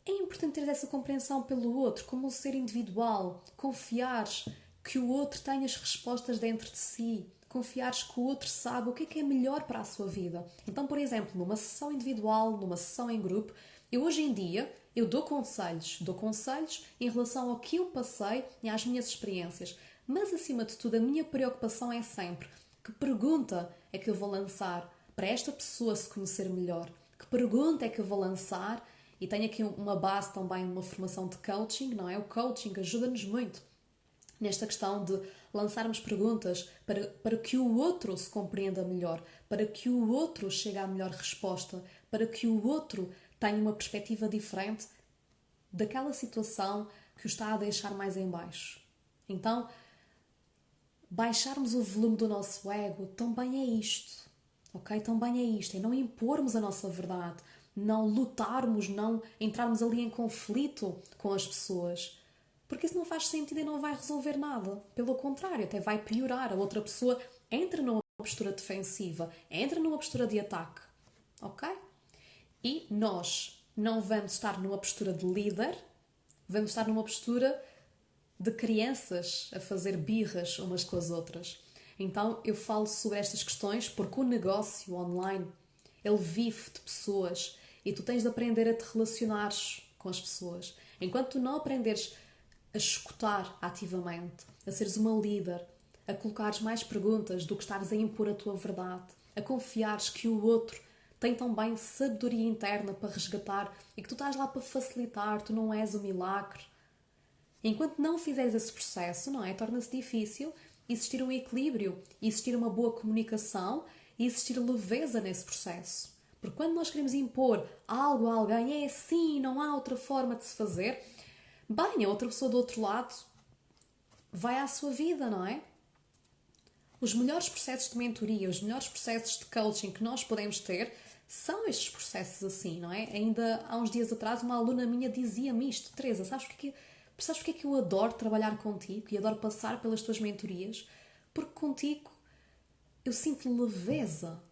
É importante ter essa compreensão pelo outro, como um ser individual. Confiares que o outro tem as respostas dentro de si. Confiares que o outro sabe o que é melhor para a sua vida. Então, por exemplo, numa sessão individual, numa sessão em grupo, eu hoje em dia, eu dou conselhos em relação ao que eu passei e às minhas experiências. Mas, acima de tudo, a minha preocupação é sempre que pergunta é que eu vou lançar para esta pessoa se conhecer melhor? Que pergunta é que eu vou lançar? E tenho aqui uma base também, uma formação de coaching, não é? O coaching ajuda-nos muito nesta questão de lançarmos perguntas para que o outro se compreenda melhor, para que o outro chegue à melhor resposta, para que o outro tenha uma perspectiva diferente daquela situação que o está a deixar mais em baixo. Então, baixarmos o volume do nosso ego também é isto, ok? Também é isto, é não impormos a nossa verdade, não lutarmos, não entrarmos ali em conflito com as pessoas, porque isso não faz sentido e não vai resolver nada. Pelo contrário, até vai piorar. A outra pessoa entra numa postura defensiva, entra numa postura de ataque, ok? E nós não vamos estar numa postura de líder, vamos estar numa postura de crianças a fazer birras umas com as outras. Então eu falo sobre estas questões porque o negócio online, ele vive de pessoas e tu tens de aprender a te relacionares com as pessoas. Enquanto tu não aprenderes a escutar ativamente, a seres uma líder, a colocares mais perguntas do que estares a impor a tua verdade, a confiares que o outro tem também sabedoria interna para resgatar e que tu estás lá para facilitar, tu não és o milagre. Enquanto não fizeres esse processo, não é? Torna-se difícil existir um equilíbrio, existir uma boa comunicação e existir leveza nesse processo. Porque quando nós queremos impor algo a alguém, é assim, não há outra forma de se fazer, bem, a outra pessoa do outro lado vai à sua vida, não é? Os melhores processos de mentoria, os melhores processos de coaching que nós podemos ter são estes processos assim, não é? Ainda há uns dias atrás uma aluna minha dizia-me isto: Teresa, sabes porque é que eu adoro trabalhar contigo e adoro passar pelas tuas mentorias? Porque contigo eu sinto leveza,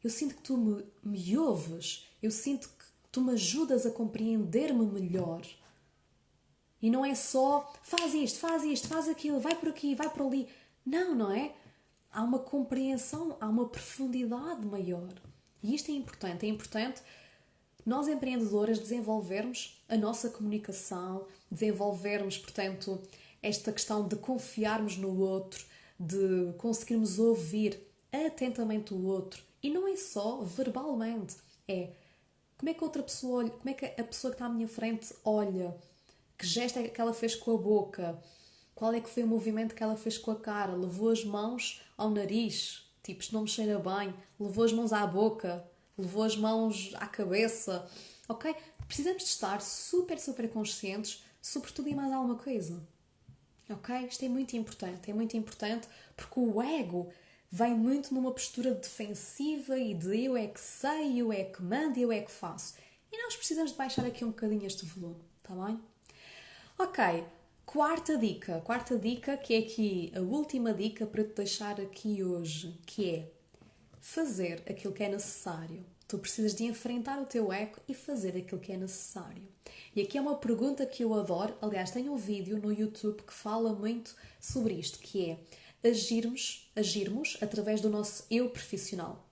eu sinto que tu me ouves, eu sinto que tu me ajudas a compreender-me melhor. E não é só faz isto, faz aquilo, vai por aqui, vai por ali. Não, não é? Há uma compreensão, há uma profundidade maior. E isto é importante nós empreendedoras desenvolvermos a nossa comunicação, desenvolvermos, portanto, esta questão de confiarmos no outro, de conseguirmos ouvir atentamente o outro. E não é só verbalmente, é como é que a outra pessoa olha, como é que a pessoa que está à minha frente olha, que gesto é que ela fez com a boca, qual é que foi o movimento que ela fez com a cara, levou as mãos ao nariz, tipo, isto não me cheira bem, levou as mãos à boca, levou as mãos à cabeça, ok? Precisamos de estar super, super conscientes sobre tudo e mais alguma coisa, ok? Isto é muito importante porque o ego vem muito numa postura defensiva e de eu é que sei, eu é que mando, eu é que faço. E nós precisamos de baixar aqui um bocadinho este volume, está bem? Ok, quarta dica, que é aqui a última dica para te deixar aqui hoje, que é fazer aquilo que é necessário. Tu precisas de enfrentar o teu ego e fazer aquilo que é necessário. E aqui é uma pergunta que eu adoro. Aliás, tenho um vídeo no YouTube que fala muito sobre isto, que é agirmos através do nosso eu profissional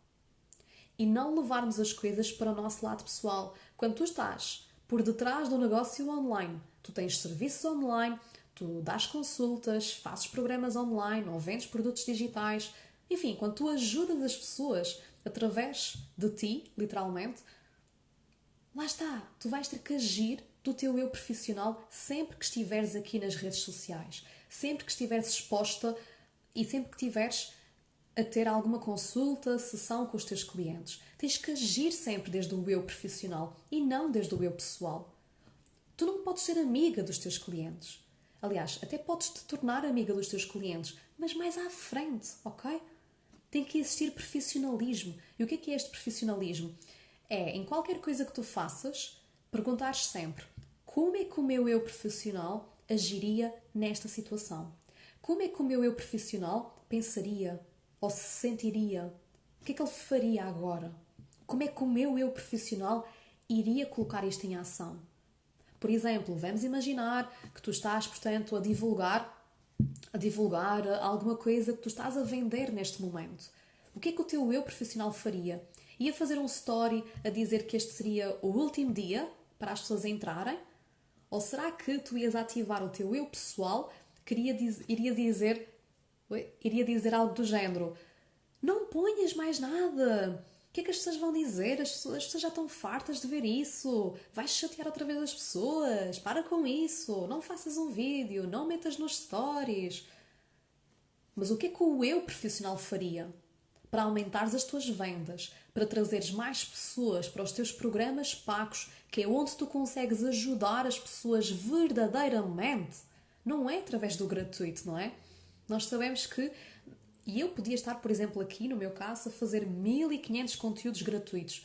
e não levarmos as coisas para o nosso lado pessoal. Quando tu estás por detrás do negócio online, tu tens serviços online, tu dás consultas, fazes programas online ou vendes produtos digitais, enfim, quando tu ajudas as pessoas através de ti, literalmente, lá está, tu vais ter que agir do teu eu profissional sempre que estiveres aqui nas redes sociais, sempre que estiveres exposta e sempre que estiveres a ter alguma consulta, sessão com os teus clientes. Tens que agir sempre desde o eu profissional e não desde o eu pessoal. Tu não podes ser amiga dos teus clientes. Aliás, até podes te tornar amiga dos teus clientes, mas mais à frente, ok? Tem que existir profissionalismo. E o que é este profissionalismo? É, em qualquer coisa que tu faças, perguntares sempre como é que o meu eu profissional agiria nesta situação? Como é que o meu eu profissional pensaria ou se sentiria? O que é que ele faria agora? Como é que o meu eu profissional iria colocar isto em ação? Por exemplo, vamos imaginar que tu estás, portanto, a divulgar alguma coisa que tu estás a vender neste momento. O que é que o teu eu profissional faria? Ia fazer um story a dizer que este seria o último dia para as pessoas entrarem? Ou será que tu ias ativar o teu eu pessoal que iria dizer algo do género: não ponhas mais nada! O que é que as pessoas vão dizer? As pessoas já estão fartas de ver isso. Vais chatear outra vez as pessoas. Para com isso. Não faças um vídeo. Não metas nos stories. Mas o que é que o eu profissional faria? Para aumentares as tuas vendas, para trazeres mais pessoas para os teus programas pagos, que é onde tu consegues ajudar as pessoas verdadeiramente. Não é através do gratuito, não é? Nós sabemos que... E eu podia estar, por exemplo, aqui, no meu caso, a fazer 1500 conteúdos gratuitos.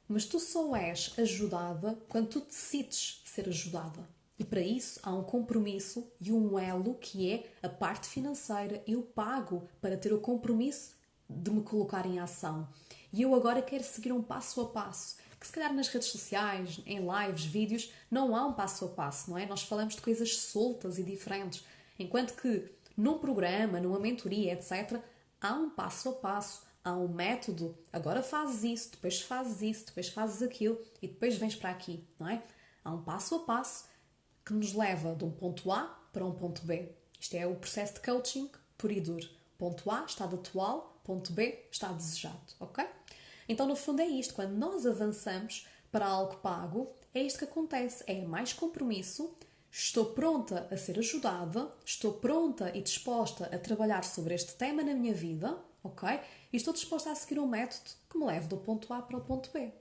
Mas tu só és ajudada quando tu decides ser ajudada. E para isso há um compromisso e um elo que é a parte financeira. Eu pago para ter o compromisso de me colocar em ação. E eu agora quero seguir um passo a passo. Que se calhar nas redes sociais, em lives, vídeos, não há um passo a passo, não é? Nós falamos de coisas soltas e diferentes. Enquanto que num programa, numa mentoria, etc., há um passo a passo, há um método. Agora fazes isso, depois fazes aquilo e depois vens para aqui, não é? Há um passo a passo que nos leva de um ponto A para um ponto B. Isto é o processo de coaching puro e duro. Ponto A, estado atual, ponto B, estado desejado, ok? Então, no fundo, é isto. Quando nós avançamos para algo pago, é isto que acontece. É mais compromisso. Estou pronta a ser ajudada, estou pronta e disposta a trabalhar sobre este tema na minha vida, ok? E estou disposta a seguir um método que me leve do ponto A para o ponto B.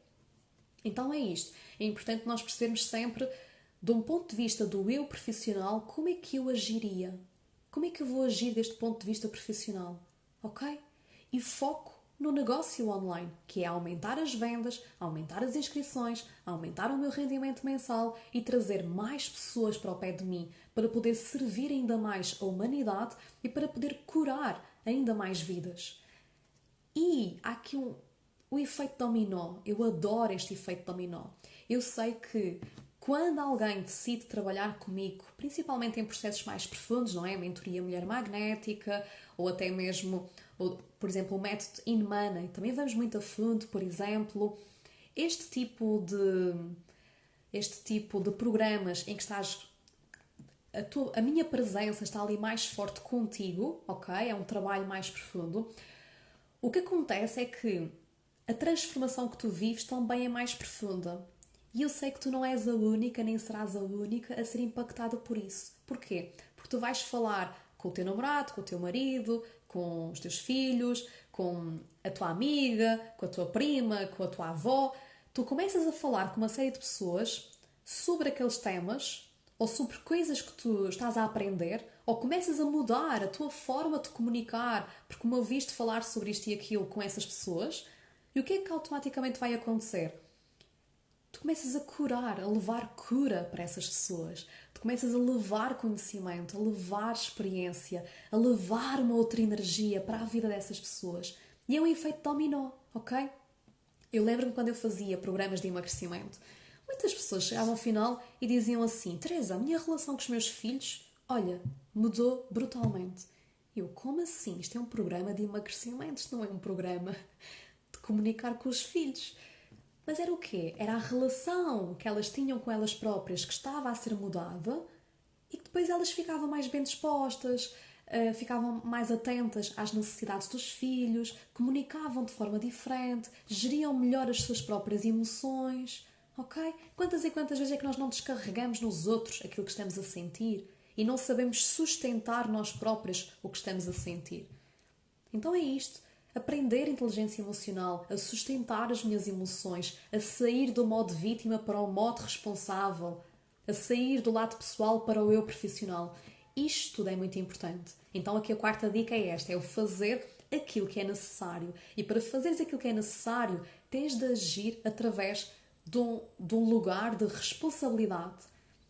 Então é isto. É importante nós percebermos sempre, de um ponto de vista do eu profissional, como é que eu agiria? Como é que eu vou agir deste ponto de vista profissional? Ok? E foco no negócio online, que é aumentar as vendas, aumentar as inscrições, aumentar o meu rendimento mensal e trazer mais pessoas para o pé de mim, para poder servir ainda mais a humanidade e para poder curar ainda mais vidas. E há aqui o efeito dominó. Eu adoro este efeito dominó. Eu sei que quando alguém decide trabalhar comigo, principalmente em processos mais profundos, não é? A mentoria mulher magnética, ou até mesmo, por exemplo, o método In Money, também vamos muito a fundo, por exemplo. Este tipo de programas em que estás... A minha presença está ali mais forte contigo, ok? É um trabalho mais profundo. O que acontece é que a transformação que tu vives também é mais profunda. E eu sei que tu não és a única, nem serás a única a ser impactada por isso. Porquê? Porque tu vais falar com o teu namorado, com o teu marido, com os teus filhos, com a tua amiga, com a tua prima, com a tua avó. Tu começas a falar com uma série de pessoas sobre aqueles temas ou sobre coisas que tu estás a aprender, ou começas a mudar a tua forma de comunicar porque me ouviste falar sobre isto e aquilo com essas pessoas. E o que é que automaticamente vai acontecer? Tu começas a curar, a levar cura para essas pessoas. Tu começas a levar conhecimento, a levar experiência, a levar uma outra energia para a vida dessas pessoas. E é um efeito dominó, ok? Eu lembro-me quando eu fazia programas de emagrecimento, muitas pessoas chegavam ao final e diziam assim: Teresa, a minha relação com os meus filhos, olha, mudou brutalmente. Eu, como assim? Isto é um programa de emagrecimento, isto não é um programa de comunicar com os filhos. Mas era o quê? Era a relação que elas tinham com elas próprias que estava a ser mudada e que depois elas ficavam mais bem dispostas, ficavam mais atentas às necessidades dos filhos, comunicavam de forma diferente, geriam melhor as suas próprias emoções, ok? Quantas e quantas vezes é que nós não descarregamos nos outros aquilo que estamos a sentir e não sabemos sustentar nós próprios o que estamos a sentir? Então é isto. Aprender inteligência emocional, a sustentar as minhas emoções, a sair do modo vítima para o modo responsável, a sair do lado pessoal para o eu profissional. Isto tudo é muito importante. Então aqui a quarta dica é esta, é o fazer aquilo que é necessário. E para fazeres aquilo que é necessário, tens de agir através de um lugar de responsabilidade.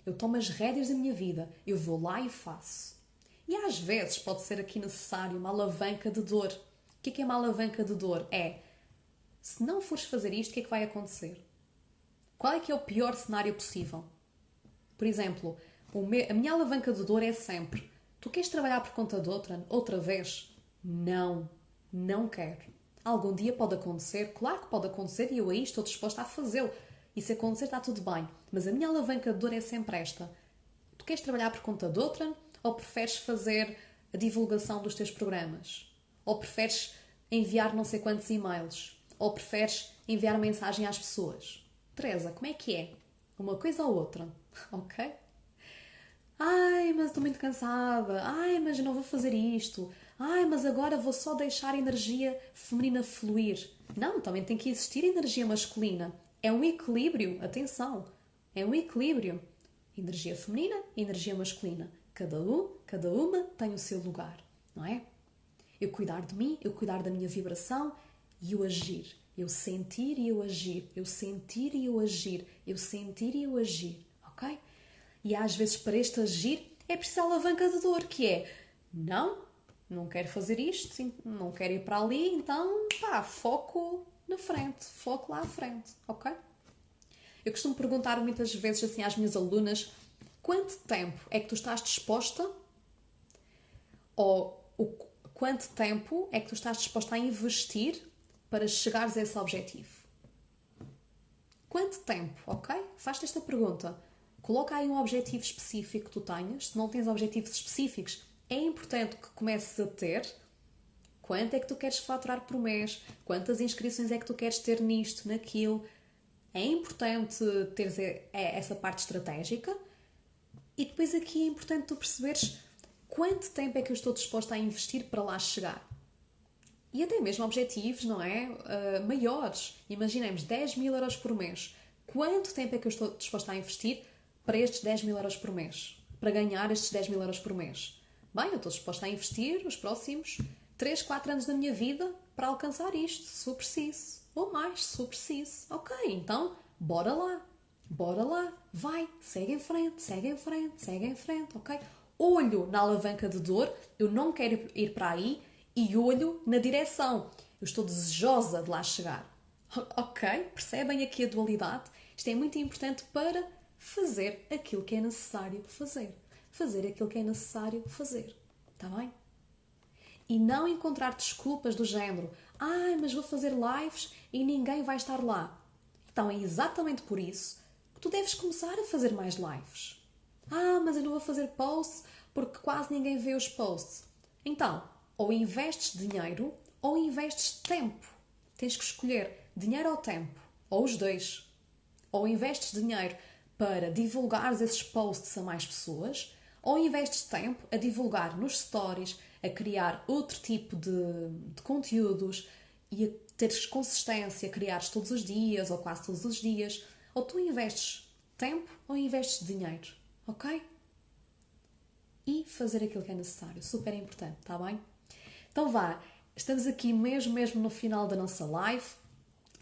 Eu tomo as rédeas da minha vida, eu vou lá e faço. E às vezes pode ser aqui necessário uma alavanca de dor. O que é uma alavanca de dor? É, se não fores fazer isto, o que é que vai acontecer? Qual é que é o pior cenário possível? Por exemplo, a minha alavanca de dor é sempre: tu queres trabalhar por conta de outra vez? Não, não quero. Algum dia pode acontecer, claro que pode acontecer e eu aí estou disposta a fazê-lo. E se acontecer está tudo bem. Mas a minha alavanca de dor é sempre esta: tu queres trabalhar por conta de ou preferes fazer a divulgação dos teus programas? Ou preferes enviar não sei quantos e-mails? Ou preferes enviar mensagem às pessoas? Teresa, como é que é? Uma coisa ou outra? Ok? Ai, mas estou muito cansada. Ai, mas eu não vou fazer isto. Ai, mas agora vou só deixar a energia feminina fluir. Não, também tem que existir energia masculina. É um equilíbrio, atenção. É um equilíbrio. Energia feminina e energia masculina. Cada uma tem o seu lugar, não é? Eu cuidar de mim, eu cuidar da minha vibração e eu agir. Eu sentir e eu agir. Eu sentir e eu agir. Eu sentir e eu agir. Ok? E às vezes para este agir é preciso a alavanca de dor, que é: não quero fazer isto, não quero ir para ali, então pá, foco na frente. Foco lá à frente. Ok? Eu costumo perguntar muitas vezes assim às minhas alunas: quanto tempo é que tu estás disposta ou quanto tempo é que tu estás disposta a investir para chegares a esse objetivo? Quanto tempo, ok? Faz-te esta pergunta. Coloca aí um objetivo específico que tu tenhas. Se não tens objetivos específicos, é importante que comeces a ter. Quanto é que tu queres faturar por mês? Quantas inscrições é que tu queres ter nisto, naquilo? É importante teres essa parte estratégica. E depois aqui é importante tu perceberes quanto tempo é que eu estou disposta a investir para lá chegar. E até mesmo objetivos, não é? Maiores. Imaginemos 10.000 euros por mês. Quanto tempo é que eu estou disposta a investir para estes 10.000 euros por mês? Para ganhar estes 10.000 euros por mês? Bem, eu estou disposta a investir os próximos 3, 4 anos da minha vida para alcançar isto, se for preciso. Ou mais, se for preciso. Ok, então, bora lá. Bora lá. Vai, segue em frente, segue em frente, segue em frente, ok? Olho na alavanca de dor, eu não quero ir para aí, e olho na direção. Eu estou desejosa de lá chegar. Ok? Percebem aqui a dualidade? Isto é muito importante para fazer aquilo que é necessário fazer. Fazer aquilo que é necessário fazer. Está bem? E não encontrar desculpas do género: ai, mas vou fazer lives e ninguém vai estar lá. Então é exatamente por isso que tu deves começar a fazer mais lives. Ah, mas eu não vou fazer posts porque quase ninguém vê os posts. Então, ou investes dinheiro ou investes tempo. Tens que escolher dinheiro ou tempo. Ou os dois. Ou investes dinheiro para divulgares esses posts a mais pessoas, ou investes tempo a divulgar nos stories, a criar outro tipo de conteúdos e a teres consistência, a criares todos os dias ou quase todos os dias. Ou tu investes tempo ou investes dinheiro. Ok? E fazer aquilo que é necessário. Super importante, está bem? Então vá, estamos aqui mesmo no final da nossa live.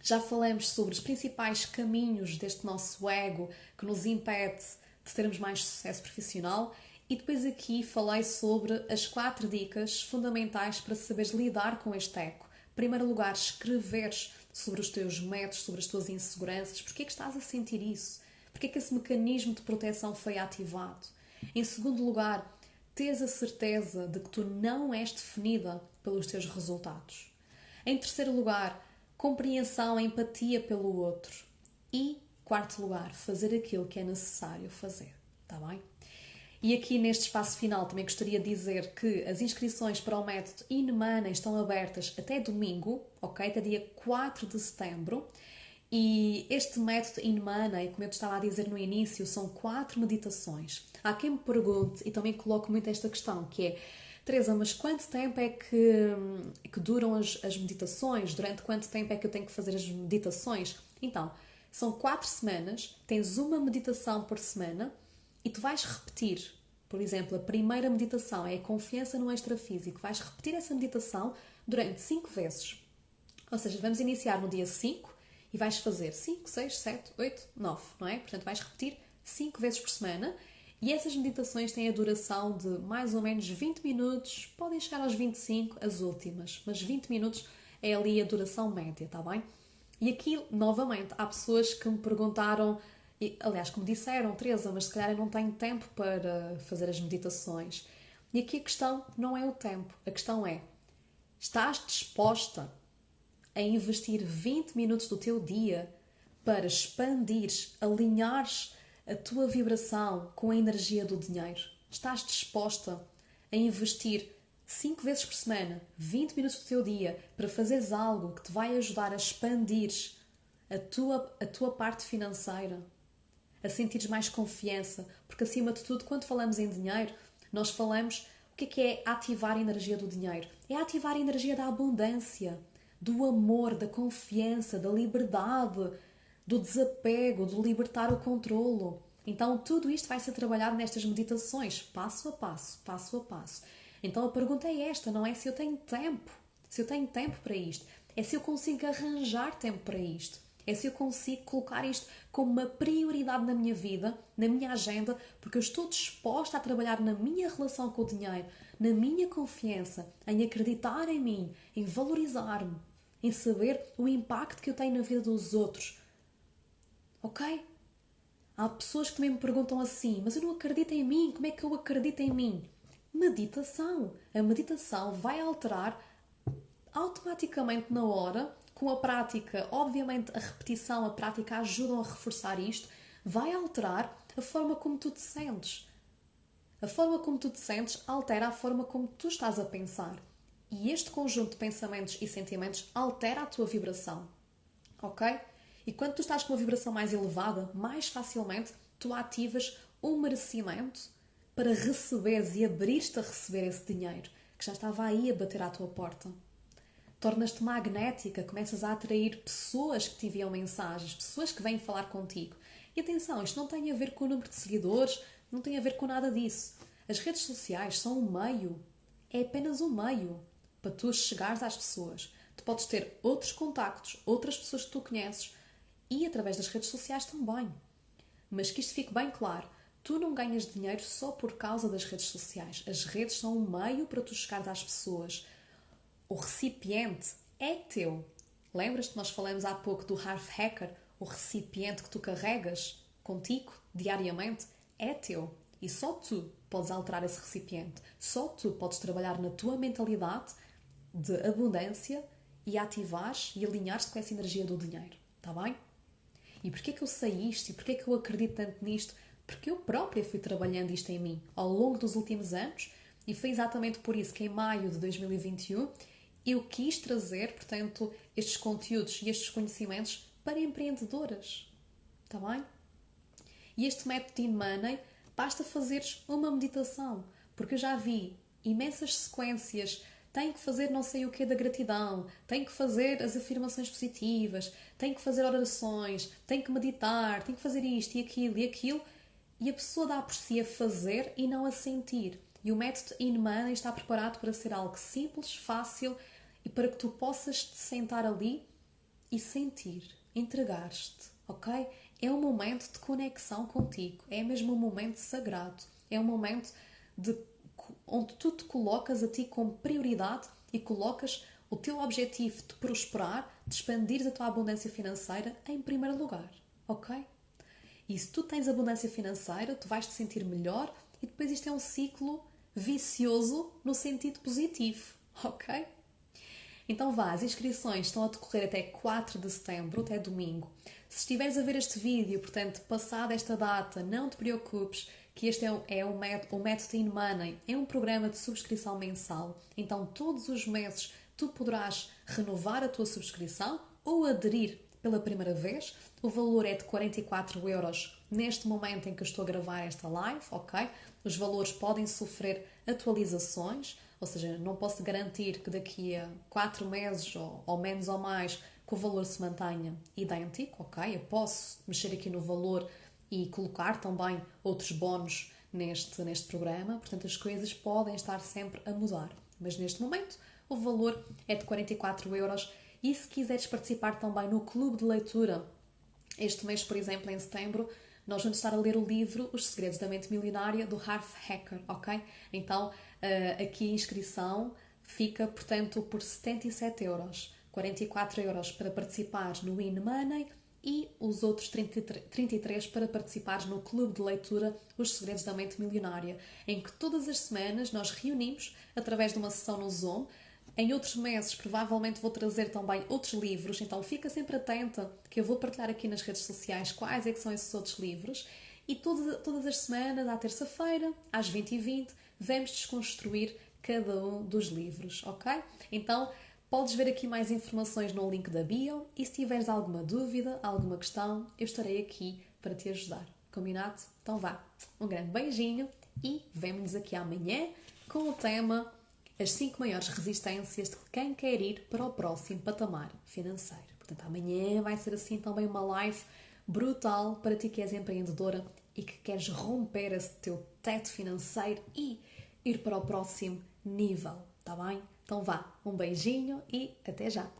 Já falamos sobre os principais caminhos deste nosso ego que nos impede de termos mais sucesso profissional e depois aqui falei sobre as 4 dicas fundamentais para saberes lidar com este ego. Em primeiro lugar, escreveres sobre os teus medos, sobre as tuas inseguranças. Porquê é que estás a sentir isso? Porquê é que esse mecanismo de proteção foi ativado? Em segundo lugar, teres a certeza de que tu não és definida pelos teus resultados. Em terceiro lugar, compreensão, empatia pelo outro. E, quarto lugar, fazer aquilo que é necessário fazer. Está bem? E aqui neste espaço final também gostaria de dizer que as inscrições para o método In Money estão abertas até domingo, ok? Até dia 4 de setembro. E este método In Money, como eu te estava a dizer no início, são 4 meditações. Há quem me pergunte, e também coloco muito esta questão, que é: Teresa, mas quanto tempo é que duram as meditações? Durante quanto tempo é que eu tenho que fazer as meditações? Então, são 4 semanas, tens uma meditação por semana e tu vais repetir. Por exemplo, a primeira meditação é a confiança no extrafísico. Vais repetir essa meditação durante 5 vezes. Ou seja, vamos iniciar no dia 5 e vais fazer 5, 6, 7, 8, 9, não é? Portanto, vais repetir 5 vezes por semana. E essas meditações têm a duração de mais ou menos 20 minutos, podem chegar aos 25, as últimas, mas 20 minutos é ali a duração média, está bem? E aqui, novamente, há pessoas que me perguntaram, e, aliás, que me disseram: Teresa, mas se calhar eu não tenho tempo para fazer as meditações. E aqui a questão não é o tempo, a questão é: estás disposta a investir 20 minutos do teu dia para expandires, alinhares a tua vibração com a energia do dinheiro? Estás disposta a investir 5 vezes por semana, 20 minutos do teu dia, para fazeres algo que te vai ajudar a expandir a tua parte financeira? A sentires mais confiança? Porque, acima de tudo, quando falamos em dinheiro, nós falamos o que é ativar a energia do dinheiro. É ativar a energia da abundância, do amor, da confiança, da liberdade, do desapego, do libertar o controlo. Então, tudo isto vai ser trabalhado nestas meditações, passo a passo, passo a passo. Então, a pergunta é esta, não é se eu tenho tempo. Se eu tenho tempo para isto. É se eu consigo arranjar tempo para isto. É se eu consigo colocar isto como uma prioridade na minha vida, na minha agenda, porque eu estou disposta a trabalhar na minha relação com o dinheiro, na minha confiança, em acreditar em mim, em valorizar-me, em saber o impacto que eu tenho na vida dos outros. Ok? Há pessoas que também me perguntam assim: mas eu não acredito em mim, como é que eu acredito em mim? Meditação. A meditação vai alterar automaticamente na hora, com a prática. Obviamente a repetição, a prática ajudam a reforçar isto. Vai alterar a forma como tu te sentes. A forma como tu te sentes altera a forma como tu estás a pensar. E este conjunto de pensamentos e sentimentos altera a tua vibração. Ok? E quando tu estás com uma vibração mais elevada, mais facilmente tu ativas o merecimento para receberes e abrir-te a receber esse dinheiro que já estava aí a bater à tua porta. Tornas-te magnética, começas a atrair pessoas que te enviam mensagens, pessoas que vêm falar contigo. E atenção, isto não tem a ver com o número de seguidores, não tem a ver com nada disso. As redes sociais são um meio, é apenas um meio para tu chegares às pessoas. Tu podes ter outros contactos, outras pessoas que tu conheces e através das redes sociais também. Mas que isto fique bem claro, tu não ganhas dinheiro só por causa das redes sociais. As redes são um meio para tu chegares às pessoas. O recipiente é teu. Lembras-te que nós falamos há pouco do Heart Hacker? O recipiente que tu carregas contigo diariamente é teu. E só tu podes alterar esse recipiente. Só tu podes trabalhar na tua mentalidade de abundância e ativares e alinhares-te com essa energia do dinheiro. Está bem? E porquê que eu sei isto? E porquê que eu acredito tanto nisto? Porque eu própria fui trabalhando isto em mim ao longo dos últimos anos e foi exatamente por isso que em maio de 2021 eu quis trazer, portanto, estes conteúdos e estes conhecimentos para empreendedoras. Está bem? E este método In Money, basta fazeres uma meditação. Porque eu já vi imensas sequências. Tenho que fazer não sei o que da gratidão, tenho que fazer as afirmações positivas, tenho que fazer orações, tenho que meditar, tenho que fazer isto e aquilo. E a pessoa dá por si a fazer e não a sentir. E o método In Money está preparado para ser algo simples, fácil e para que tu possas te sentar ali e sentir, entregar-te, ok? É um momento de conexão contigo, é mesmo um momento sagrado, é um momento onde tu te colocas a ti como prioridade e colocas o teu objetivo de prosperar, de expandir a tua abundância financeira em primeiro lugar, ok? E se tu tens abundância financeira, tu vais te sentir melhor e depois isto é um ciclo vicioso no sentido positivo, ok? Então vá, as inscrições estão a decorrer até 4 de setembro, até domingo. Se estiveres a ver este vídeo, portanto, passada esta data, não te preocupes, que este é o método In Money, é um programa de subscrição mensal. Então, todos os meses, tu poderás renovar a tua subscrição ou aderir pela primeira vez. O valor é de 44 euros neste momento em que eu estou a gravar esta live, ok? Os valores podem sofrer atualizações, ou seja, não posso garantir que daqui a 4 meses ou menos ou mais que o valor se mantenha idêntico, ok? Eu posso mexer aqui no valor e colocar também outros bónus neste programa, portanto as coisas podem estar sempre a mudar. Mas neste momento o valor é de 44 euros e se quiseres participar também no clube de leitura, este mês, por exemplo, em setembro, nós vamos estar a ler o livro Os Segredos da Mente Milionária, do Harv Eker, ok? Então, aqui a inscrição fica, portanto, por 77 euros. 44 euros para participares no In Money e os outros 33 para participares no Clube de Leitura Os Segredos da Mente Milionária, em que todas as semanas nós reunimos através de uma sessão no Zoom. Em outros meses, provavelmente vou trazer também outros livros, então fica sempre atenta que eu vou partilhar aqui nas redes sociais quais é que são esses outros livros. E todas as semanas, à terça-feira, às 20h20, vamos desconstruir cada um dos livros, ok? Então, podes ver aqui mais informações no link da bio e se tiveres alguma dúvida, alguma questão, eu estarei aqui para te ajudar. Combinado? Então vá, um grande beijinho e vemo-nos aqui amanhã com o tema as 5 maiores resistências de quem quer ir para o próximo patamar financeiro. Portanto, amanhã vai ser assim também uma live brutal para ti que és empreendedora e que queres romper esse teu teto financeiro e ir para o próximo nível, tá bem? Então vá, um beijinho e até já!